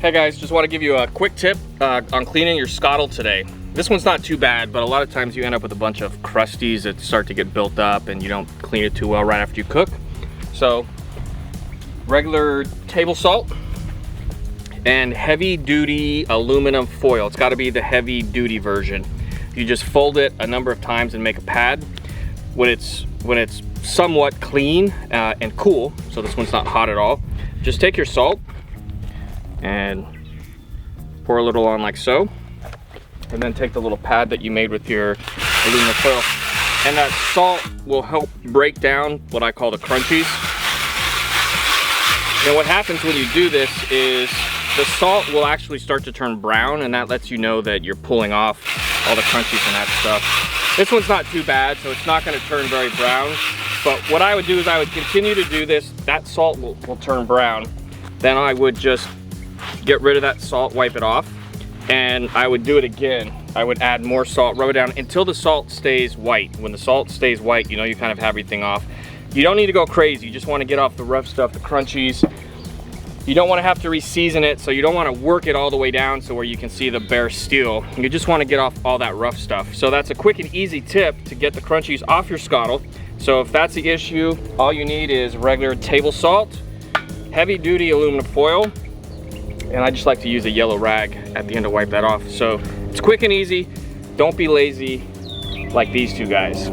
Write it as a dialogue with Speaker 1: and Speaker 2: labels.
Speaker 1: Hey guys, just want to give you a quick tip on cleaning your Skottle today. This one's not too bad, but a lot of times you end up with a bunch of crusties that start to get built up and you don't clean it too well right after you cook. So, regular table salt and heavy duty aluminum foil. It's got to be the heavy duty version. You just fold it a number of times and make a pad. When it's somewhat clean and cool, so this one's not hot at all, just take your salt and pour a little on like so, and then take the little pad that you made with your aluminum foil, and that salt will help break down what I call the crunchies. And what happens when you do this is the salt will actually start to turn brown, and that lets you know that you're pulling off all the crunchies and that stuff. This one's not too bad, so it's not going to turn very brown, but what I would do is I would continue to do this. That salt will turn brown. Then I would just get rid of that salt, wipe it off, and I would do it again. I would add more salt, rub it down until the salt stays white. When the salt stays white, you know you kind of have everything off. You don't need to go crazy. You just want to get off the rough stuff, the crunchies. You don't want to have to reseason it, so you don't want to work it all the way down so where you can see the bare steel. You just want to get off all that rough stuff. So that's a quick and easy tip to get the crunchies off your Skottle. So if that's the issue, all you need is regular table salt, heavy duty aluminum foil, and I just like to use a yellow rag at the end to wipe that off. So it's quick and easy. Don't be lazy like these two guys.